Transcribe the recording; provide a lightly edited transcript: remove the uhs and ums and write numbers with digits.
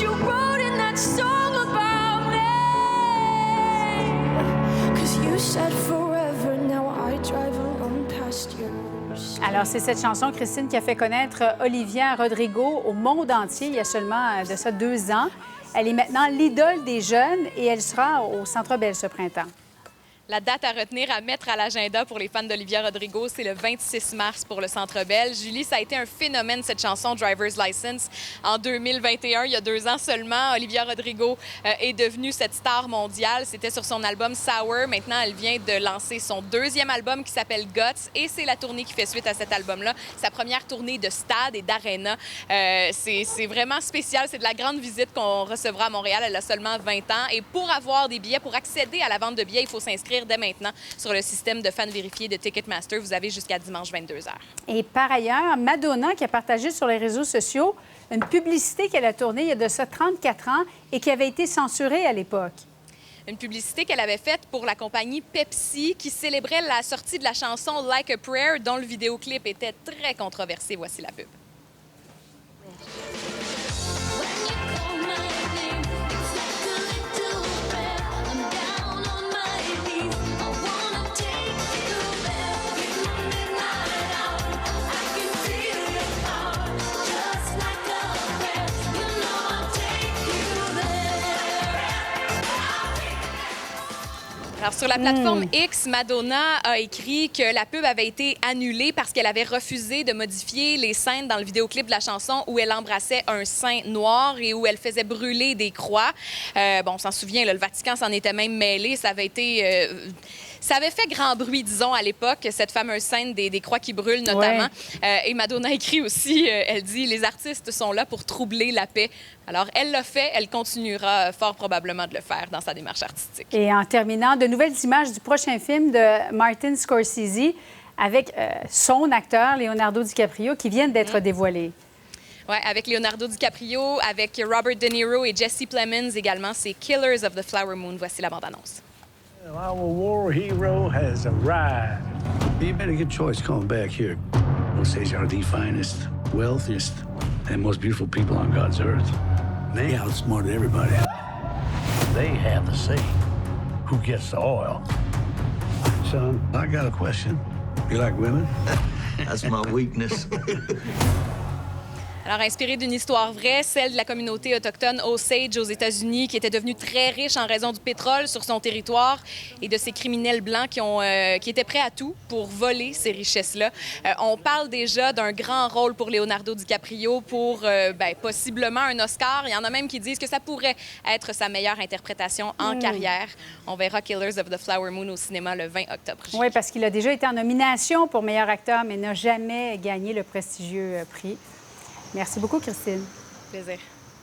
you wrote in that song about me. 'Cause you said forever, now I drive alone past yours. Alors, c'est cette chanson, Christine, qui a fait connaître Olivia Rodrigo au monde entier il y a seulement de ça 2 ans. Elle est maintenant l'idole des jeunes et elle sera au Centre Bell ce printemps. La date à retenir, à mettre à l'agenda pour les fans d'Olivia Rodrigo, c'est le 26 mars pour le Centre Bell. Julie, ça a été un phénomène, cette chanson Driver's License. En 2021, il y a 2 ans seulement, Olivia Rodrigo est devenue cette star mondiale. C'était sur son album Sour. Maintenant, elle vient de lancer son 2e album qui s'appelle Guts et c'est la tournée qui fait suite à cet album-là. Sa première tournée de stade et d'aréna. C'est vraiment spécial. C'est de la grande visite qu'on recevra à Montréal. Elle a seulement 20 ans. Et pour avoir des billets, pour accéder à la vente de billets, il faut s'inscrire dès maintenant sur le système de fans vérifiés de Ticketmaster. Vous avez jusqu'à dimanche 22h. Et par ailleurs, Madonna qui a partagé sur les réseaux sociaux une publicité qu'elle a tournée il y a de ça 34 ans et qui avait été censurée à l'époque. Une publicité qu'elle avait faite pour la compagnie Pepsi qui célébrait la sortie de la chanson Like a Prayer dont le vidéoclip était très controversé. Voici la pub. Alors, sur la plateforme X, Madonna a écrit que la pub avait été annulée parce qu'elle avait refusé de modifier les scènes dans le vidéoclip de la chanson où elle embrassait un saint noir et où elle faisait brûler des croix. On s'en souvient, là, le Vatican s'en était même mêlé. Ça avait été... Ça avait fait grand bruit, disons, à l'époque, cette fameuse scène des croix qui brûlent, notamment. Ouais. Et Madonna écrit aussi, elle dit « Les artistes sont là pour troubler la paix ». Alors, elle l'a fait, elle continuera fort probablement de le faire dans sa démarche artistique. Et en terminant, de nouvelles images du prochain film de Martin Scorsese avec son acteur, Leonardo DiCaprio, qui viennent d'être dévoilées. Oui, avec Leonardo DiCaprio, avec Robert De Niro et Jesse Plemons également. C'est Killers of the Flower Moon. Voici la bande-annonce. Our war hero has arrived. You made a good choice coming back here. Osage are the finest, wealthiest, and most beautiful people on God's earth. They outsmarted everybody. They have the say who gets the oil. Son, I got a question. You like women? That's my weakness. Alors, inspiré d'une histoire vraie, celle de la communauté autochtone Osage aux États-Unis, qui était devenue très riche en raison du pétrole sur son territoire et de ces criminels blancs qui étaient prêts à tout pour voler ces richesses-là. On parle déjà d'un grand rôle pour Leonardo DiCaprio, pour possiblement un Oscar. Il y en a même qui disent que ça pourrait être sa meilleure interprétation en carrière. On verra Killers of the Flower Moon au cinéma le 20 octobre. Oui, parce qu'il a déjà été en nomination pour meilleur acteur, mais n'a jamais gagné le prestigieux prix. Merci beaucoup, Christine. Plaisir.